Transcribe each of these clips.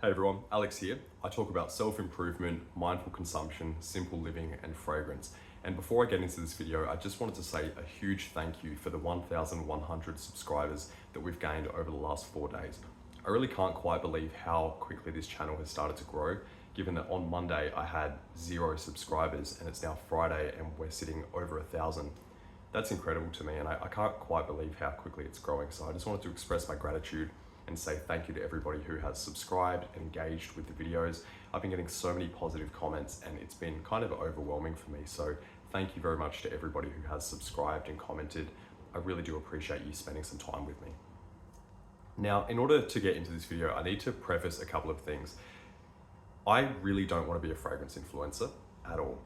Hey everyone, Alex here. I talk about self-improvement, mindful consumption, simple living, and fragrance. And before I get into this video, I just wanted to say a huge thank you for the 1,100 subscribers that we've gained over the last 4 days. I really can't quite believe how quickly this channel has started to grow, given that on Monday I had 0 subscribers and it's now Friday and we're sitting over 1,000. That's incredible to me, and I can't quite believe how quickly it's growing. So I just wanted to express my gratitude and say thank you to everybody who has subscribed and engaged with the videos. I've been getting so many positive comments and it's been kind of overwhelming for me. So thank you very much to everybody who has subscribed and commented. I really do appreciate you spending some time with me. Now, in order to get into this video, I need to preface a couple of things. I really don't want to be a fragrance influencer at all.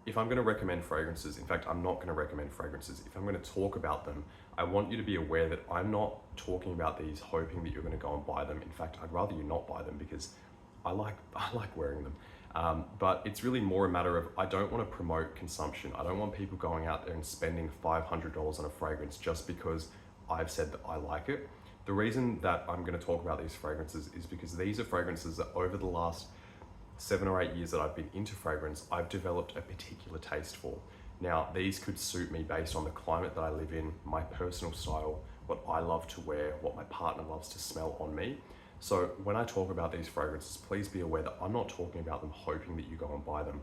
If I'm going to recommend fragrances, in fact, I'm not going to recommend fragrances. If I'm going to talk about them, I want you to be aware that I'm not talking about these hoping that you're going to go and buy them. In fact, I'd rather you not buy them because I like wearing them. But it's really more a matter of, I don't want to promote consumption. I don't want people going out there and spending $500 on a fragrance just because I've said that I like it. The reason that I'm going to talk about these fragrances is because these are fragrances that over the last 7 or 8 years that I've been into fragrance, I've developed a particular taste for. Now, these could suit me based on the climate that I live in, my personal style, what I love to wear, what my partner loves to smell on me. So when I talk about these fragrances, please be aware that I'm not talking about them hoping that you go and buy them.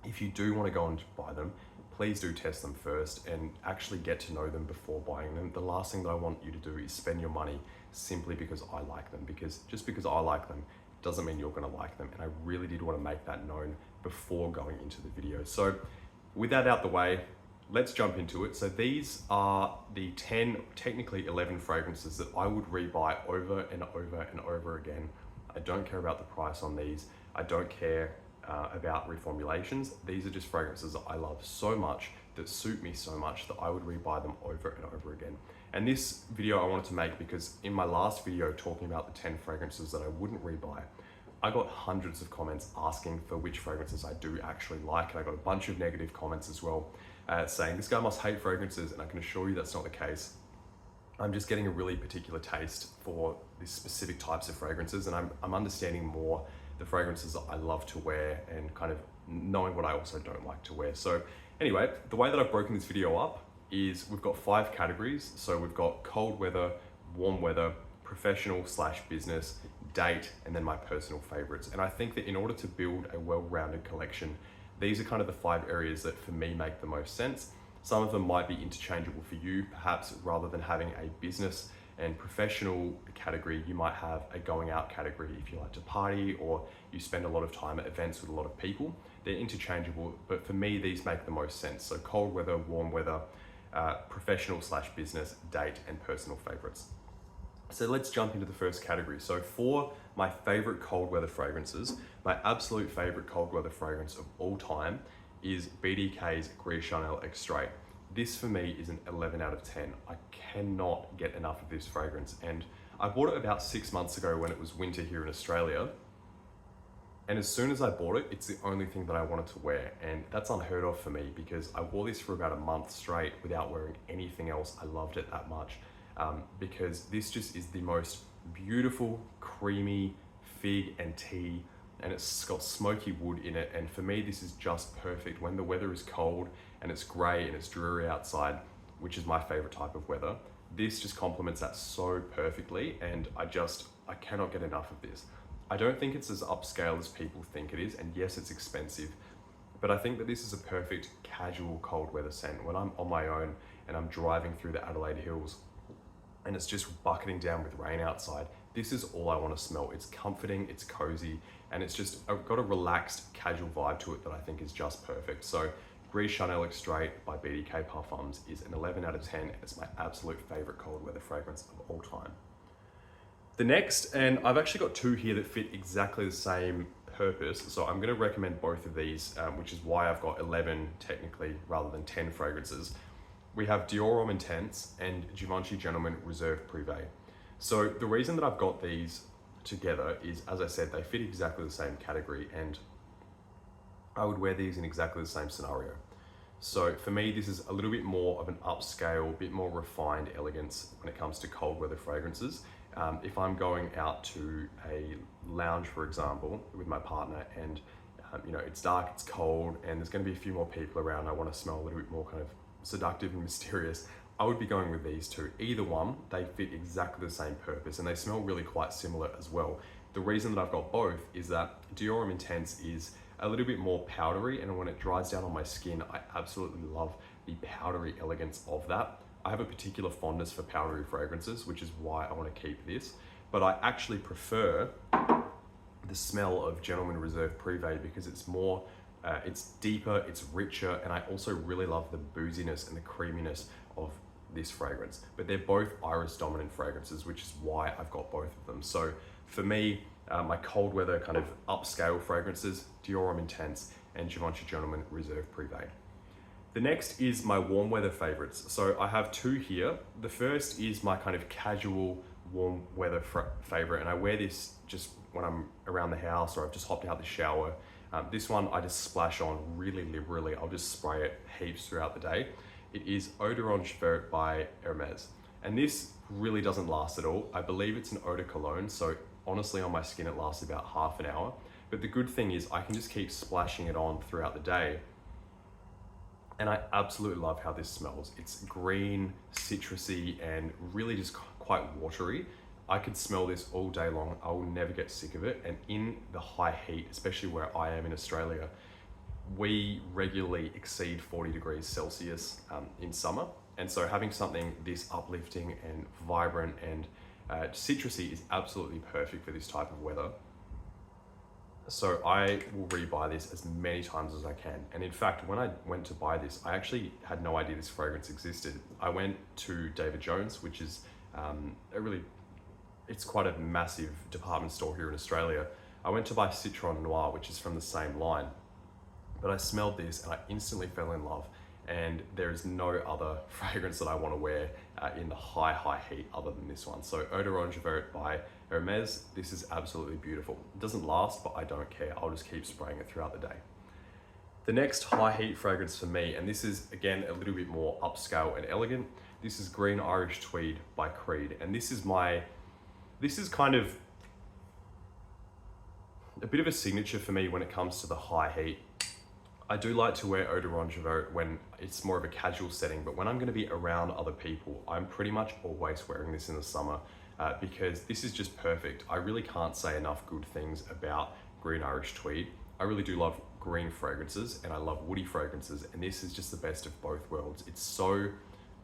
If you do want to go and buy them, please do test them first and actually get to know them before buying them. The last thing that I want you to do is spend your money simply because I like them, because just because I like them doesn't mean you're going to like them. And I really did want to make that known before going into the video. So with that out the way, let's jump into it. So these are the 10, technically 11 fragrances that I would rebuy over and over and over again. I don't care about the price on these. I don't care about reformulations. These are just fragrances that I love so much, that suit me so much, that I would rebuy them over and over again. And this video I wanted to make because in my last video talking about the 10 fragrances that I wouldn't rebuy, I got hundreds of comments asking for which fragrances I do actually like, and I got a bunch of negative comments as well, saying this guy must hate fragrances, and I can assure you that's not the case. I'm just getting a really particular taste for these specific types of fragrances, and I'm understanding more the fragrances that I love to wear and kind of knowing what I also don't like to wear. So anyway, the way that I've broken this video up is we've got 5 categories. So we've got cold weather, warm weather, professional/business, date, and then my personal favorites. And I think that in order to build a well-rounded collection, these are kind of the 5 areas that for me make the most sense. Some of them might be interchangeable for you. Perhaps rather than having a business and professional category, you might have a going out category if you like to party or you spend a lot of time at events with a lot of people. They're interchangeable, but for me, these make the most sense. So cold weather, warm weather, professional/business, date, and personal favorites. So let's jump into the first category. So for my favorite cold weather fragrances, my absolute favorite cold weather fragrance of all time is BDK's Gris Chanel Extrait. This for me is an 11 out of 10. I cannot get enough of this fragrance. And I bought it about 6 months ago when it was winter here in Australia. And as soon as I bought it, it's the only thing that I wanted to wear. And that's unheard of for me because I wore this for about a month straight without wearing anything else. I loved it that much. Because this just is the most beautiful, creamy fig and tea, and it's got smoky wood in it. And for me, this is just perfect when the weather is cold and it's gray and it's dreary outside, which is my favorite type of weather. This just complements that so perfectly, and I cannot get enough of this. I don't think it's as upscale as people think it is, and yes, it's expensive, but I think that this is a perfect casual cold weather scent. When I'm on my own and I'm driving through the Adelaide Hills, and it's just bucketing down with rain outside, this is all I want to smell. It's comforting, it's cozy, and it's just got a relaxed, casual vibe to it that I think is just perfect. So Gris Chanel Extrait by BDK Parfums is an 11 out of 10, and it's my absolute favorite cold weather fragrance of all time. The next, and I've actually got 2 here that fit exactly the same purpose, so I'm going to recommend both of these, which is why I've got 11 technically rather than 10 fragrances. We have Dior Homme Intense and Givenchy Gentleman Reserve Privé. So the reason that I've got these together is, as I said, they fit exactly the same category, and I would wear these in exactly the same scenario. So for me, this is a little bit more of an upscale, bit more refined elegance when it comes to cold weather fragrances. If I'm going out to a lounge, for example, with my partner, and it's dark, it's cold, and there's going to be a few more people around, I want to smell a little bit more kind of seductive and mysterious, I would be going with these two. Either one, they fit exactly the same purpose, and they smell really quite similar as well. The reason that I've got both is that Diorum Intense is a little bit more powdery, and when it dries down on my skin, I absolutely love the powdery elegance of that. I have a particular fondness for powdery fragrances, which is why I want to keep this, but I actually prefer the smell of Gentleman Reserve Privé because it's more, it's deeper, it's richer, and I also really love the booziness and the creaminess of this fragrance. But they're both iris dominant fragrances, which is why I've got both of them. So for me, my cold weather kind of upscale fragrances, Diorum Intense and Givenchy Gentleman Reserve Privé. The next is my warm weather favorites. So I have two here. The first is my kind of casual warm weather favorite, and I wear this just when I'm around the house or I've just hopped out the shower. This one I just splash on really liberally. I'll just spray it heaps throughout the day. It is Eau d'Orange Vert by Hermes. And this really doesn't last at all. I believe it's an eau de cologne, so honestly on my skin it lasts about half an hour. But the good thing is I can just keep splashing it on throughout the day. And I absolutely love how this smells. It's green, citrusy, and really just quite watery. I could smell this all day long. I will never get sick of it. And in the high heat, especially where I am in Australia, we regularly exceed 40 degrees Celsius in summer. And so having something this uplifting and vibrant and citrusy is absolutely perfect for this type of weather. So I will rebuy this as many times as I can. And in fact, when I went to buy this, I actually had no idea this fragrance existed. I went to David Jones, which is it's quite a massive department store here in Australia. I went to buy Citron Noir, which is from the same line. But I smelled this and I instantly fell in love. And there is no other fragrance that I want to wear in the high heat other than this one. So Eau d'Orange Vert by Hermes, this is absolutely beautiful. It doesn't last, but I don't care. I'll just keep spraying it throughout the day. The next high heat fragrance for me, and this is again a little bit more upscale and elegant, this is Green Irish Tweed by Creed. And this is kind of a bit of a signature for me when it comes to the high heat. I do like to wear Eau d'Orange Vert when it's more of a casual setting, but when I'm going to be around other people, I'm pretty much always wearing this in the summer because this is just perfect. I really can't say enough good things about Green Irish Tweed. I really do love green fragrances and I love woody fragrances, and this is just the best of both worlds. It's so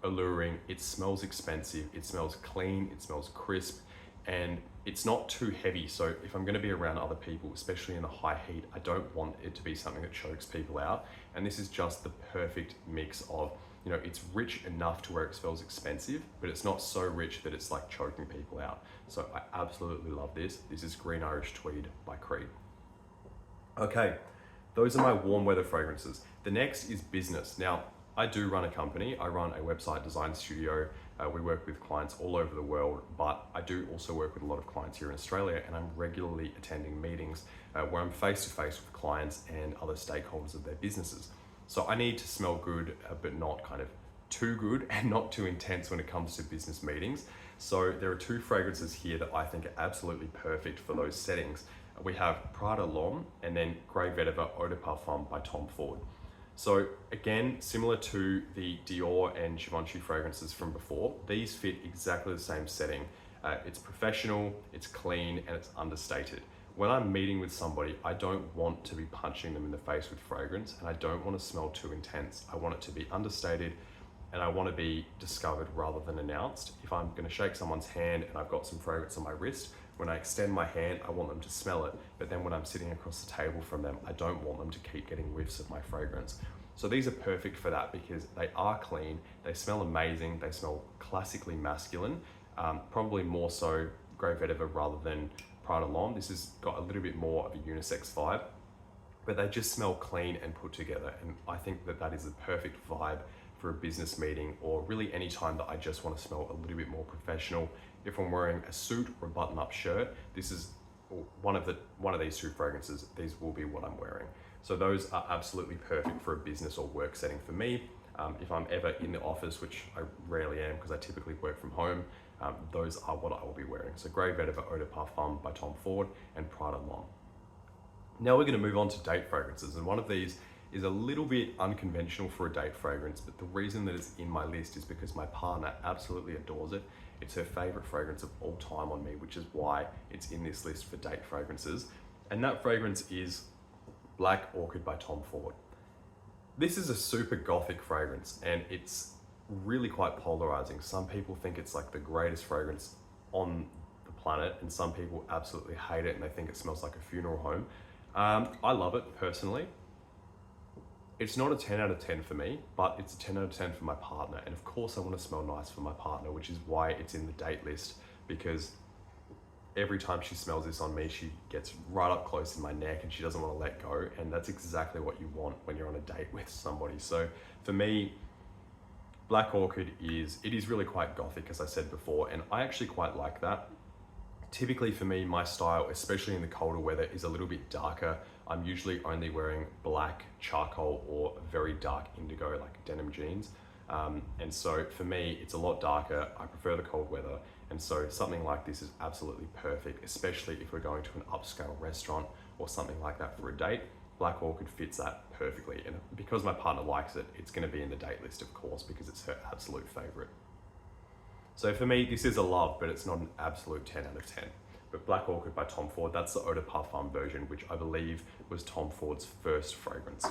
alluring, it smells expensive, it smells clean, it smells crisp, and it's not too heavy. So if I'm going to be around other people, especially in the high heat, I don't want it to be something that chokes people out. And this is just the perfect mix of, it's rich enough to where it smells expensive, but it's not so rich that it's like choking people out. So I absolutely love this. This is Green Irish Tweed by Creed. Okay, those are my warm weather fragrances. The next is business. Now, I do run a company. I run a website design studio. We work with clients all over the world, but I do also work with a lot of clients here in Australia, and I'm regularly attending meetings where I'm face to face with clients and other stakeholders of their businesses. So I need to smell good, but not kind of too good and not too intense when it comes to business meetings. So there are two fragrances here that I think are absolutely perfect for those settings. We have Prada L'Homme and then Grey Vetiver Eau de Parfum by Tom Ford. So again, similar to the Dior and Givenchy fragrances from before, these fit exactly the same setting. It's professional, it's clean, and it's understated. When I'm meeting with somebody, I don't want to be punching them in the face with fragrance, and I don't want to smell too intense. I want it to be understated, and I want to be discovered rather than announced. If I'm going to shake someone's hand and I've got some fragrance on my wrist, when I extend my hand, I want them to smell it. But then when I'm sitting across the table from them, I don't want them to keep getting whiffs of my fragrance. So these are perfect for that because they are clean, they smell amazing, they smell classically masculine, probably more so Grey Vetiver rather than Prada L'Homme. This has got a little bit more of a unisex vibe, but they just smell clean and put together. And I think that that is the perfect vibe for a business meeting, or really any time that I just want to smell a little bit more professional. If I'm wearing a suit or a button-up shirt, this is one of these two fragrances. These will be what I'm wearing. So those are absolutely perfect for a business or work setting for me. If I'm ever in the office, which I rarely am because I typically work from home, those are what I will be wearing. So Grey Vetiver Eau de Parfum by Tom Ford and Prada L'Homme. Now we're going to move on to date fragrances, and one of these is a little bit unconventional for a date fragrance, but the reason that it's in my list is because my partner absolutely adores it. It's her favorite fragrance of all time on me, which is why it's in this list for date fragrances. And that fragrance is Black Orchid by Tom Ford. This is a super gothic fragrance, and it's really quite polarizing. Some people think it's like the greatest fragrance on the planet, and some people absolutely hate it and they think it smells like a funeral home. I love it personally. It's not a 10 out of 10 for me, but it's a 10 out of 10 for my partner. And of course I want to smell nice for my partner, which is why it's in the date list, because every time she smells this on me, she gets right up close in my neck and she doesn't want to let go. And that's exactly what you want when you're on a date with somebody. So for me, Black Orchid is really quite gothic, as I said before, and I actually quite like that. Typically for me, my style, especially in the colder weather, is a little bit darker. I'm usually only wearing black, charcoal, or very dark indigo, like denim jeans. And so for me, it's a lot darker. I prefer the cold weather. And so something like this is absolutely perfect, especially if we're going to an upscale restaurant or something like that for a date. Black Orchid fits that perfectly. And because my partner likes it, it's going to be in the date list, of course, because it's her absolute favorite. So for me, this is a love, but it's not an absolute 10 out of 10. But Black Orchid by Tom Ford, that's the Eau de Parfum version, which I believe was Tom Ford's first fragrance.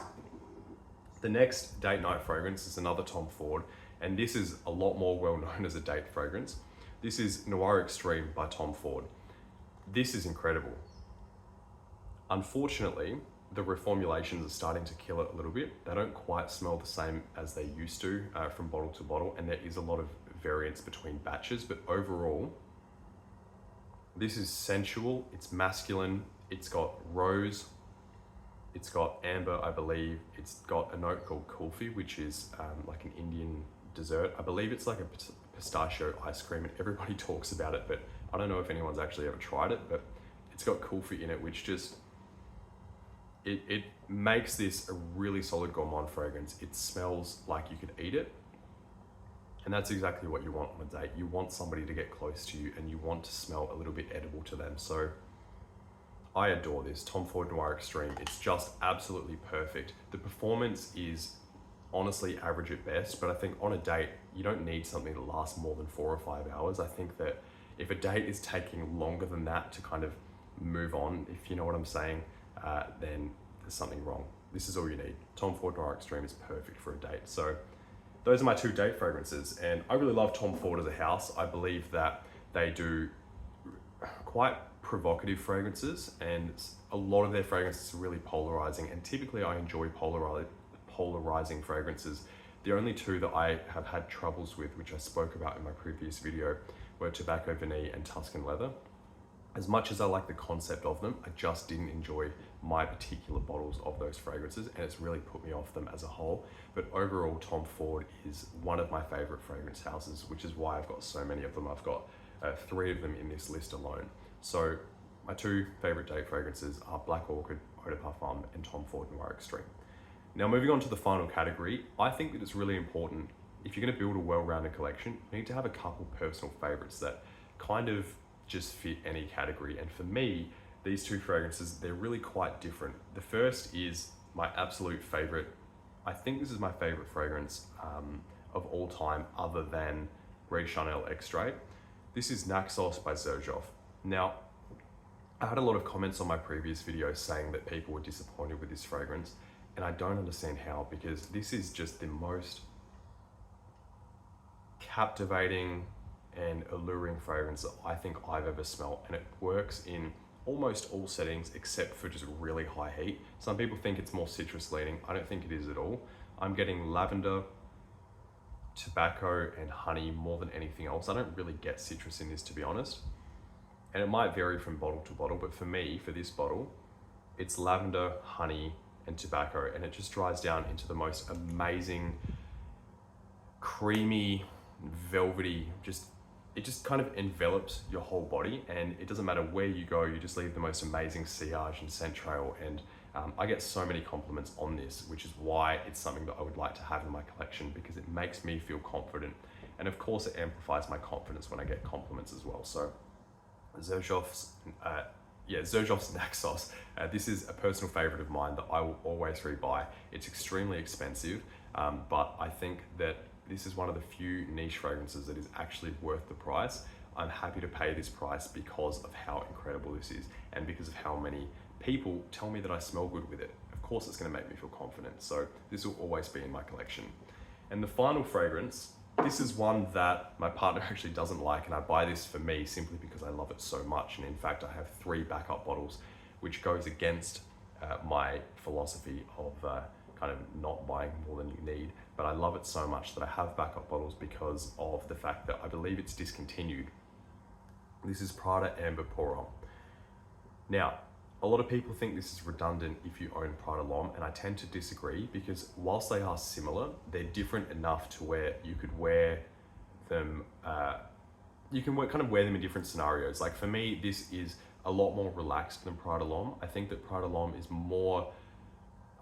The next date night fragrance is another Tom Ford, and this is a lot more well known as a date fragrance. This is Noir Extreme by Tom Ford. This is incredible. Unfortunately, the reformulations are starting to kill it a little bit. They don't quite smell the same as they used to from bottle to bottle, and there is a lot of variance between batches, but overall, this is sensual, it's masculine, it's got rose, it's got amber, I believe, it's got a note called kulfi, which is like an Indian dessert. I believe it's like a pistachio ice cream, and everybody talks about it, but I don't know if anyone's actually ever tried it, but it's got kulfi in it, which just, it makes this a really solid gourmand fragrance. It smells like you could eat it. And that's exactly what you want on a date. You want somebody to get close to you and you want to smell a little bit edible to them. So I adore this Tom Ford Noir Extreme. It's just absolutely perfect. The performance is honestly average at best, but I think on a date, you don't need something to last more than 4 or 5 hours. I think that if a date is taking longer than that to kind of move on, if you know what I'm saying, then there's something wrong. This is all you need. Tom Ford Noir Extreme is perfect for a date. So those are my 2 date fragrances, and I really love Tom Ford as a house. I believe that they do quite provocative fragrances, and a lot of their fragrances are really polarizing, and typically I enjoy polarizing fragrances. The only 2 that I have had troubles with, which I spoke about in my previous video, were Tobacco Vanille and Tuscan Leather. As much as I like the concept of them, I just didn't enjoy my particular bottles of those fragrances, and it's really put me off them as a whole. But overall, Tom Ford is one of my favorite fragrance houses, which is why I've got so many of them. I've got 3 of them in this list alone. So my 2 favorite date fragrances are Black Orchid, Eau de Parfum, and Tom Ford Noir Extreme. Now moving on to the final category, I think that it's really important, if you're gonna build a well-rounded collection, you need to have a couple personal favorites that kind of just fit any category. And for me, these 2 fragrances, they're really quite different. The first is my absolute favorite. I think this is my favorite fragrance of all time, other than Grey Chanel Extrait. This is Naxos by Xerjoff. Now, I had a lot of comments on my previous video saying that people were disappointed with this fragrance, and I don't understand how, because this is just the most captivating and alluring fragrance that I think I've ever smelled, and it works in almost all settings except for just really high heat. Some people think it's more citrus leaning. I don't think it is at all. I'm getting lavender, tobacco, and honey more than anything else. I don't really get citrus in this, to be honest. And it might vary from bottle to bottle, but for me, for this bottle, it's lavender, honey, and tobacco, and it just dries down into the most amazing, creamy, velvety, it just kind of envelops your whole body, and it doesn't matter where you go, you just leave the most amazing sillage and scent trail. And I get so many compliments on this, which is why it's something that I would like to have in my collection, because it makes me feel confident And of course, it amplifies my confidence when I get compliments as well. So Xerjoff's Naxos. This is a personal favorite of mine that I will always rebuy. It's extremely expensive, but I think that this is one of the few niche fragrances that is actually worth the price. I'm happy to pay this price because of how incredible this is and because of how many people tell me that I smell good with it. Of course, it's going to make me feel confident. So this will always be in my collection. And the final fragrance, this is one that my partner actually doesn't like, and I buy this for me simply because I love it so much. And in fact, I have 3 backup bottles, which goes against my philosophy of kind of not buying more than you need. But I love it so much that I have backup bottles because of the fact that I believe it's discontinued. This is Prada Amber Pour Homme. Now, a lot of people think this is redundant if you own Prada L'Homme, and I tend to disagree because whilst they are similar, they're different enough to where you could wear them, kind of wear them in different scenarios. Like for me, this is a lot more relaxed than Prada L'Homme. I think that Prada L'Homme is more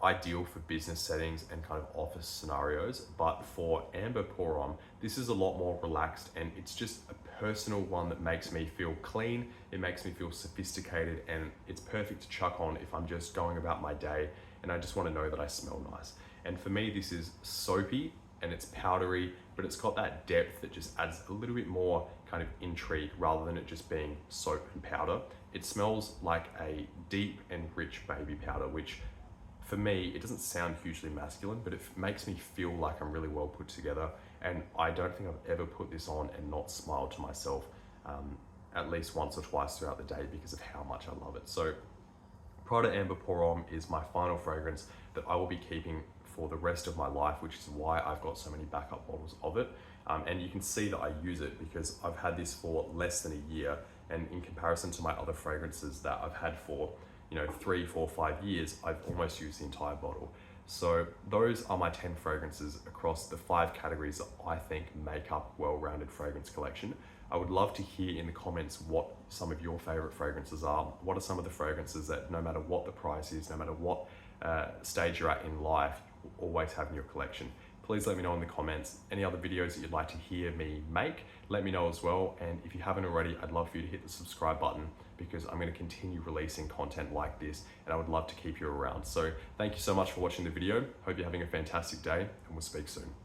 ideal for business settings and kind of office scenarios, but for Amber Pour Homme, this is a lot more relaxed, and it's just a personal one that makes me feel clean, it makes me feel sophisticated, and it's perfect to chuck on if I'm just going about my day and I just want to know that I smell nice. And for me, this is soapy and it's powdery, but it's got that depth that just adds a little bit more kind of intrigue rather than it just being soap and powder. It smells like a deep and rich baby powder, which for me, it doesn't sound hugely masculine, but it makes me feel like I'm really well put together. And I don't think I've ever put this on and not smiled to myself at least once or twice throughout the day because of how much I love it. So Prada Amber Pour Homme is my final fragrance that I will be keeping for the rest of my life, which is why I've got so many backup bottles of it. And you can see that I use it because I've had this for less than a year. And in comparison to my other fragrances that I've had for 3, 4, 5 years, I've almost used the entire bottle. So those are my 10 fragrances across the 5 categories that I think make up a well-rounded fragrance collection. I would love to hear in the comments what some of your favorite fragrances are. What are some of the fragrances that no matter what the price is, no matter what stage you're at in life, you will always have in your collection? Please let me know in the comments. Any other videos that you'd like to hear me make, let me know as well. And if you haven't already, I'd love for you to hit the subscribe button because I'm going to continue releasing content like this and I would love to keep you around. So thank you so much for watching the video. Hope you're having a fantastic day and we'll speak soon.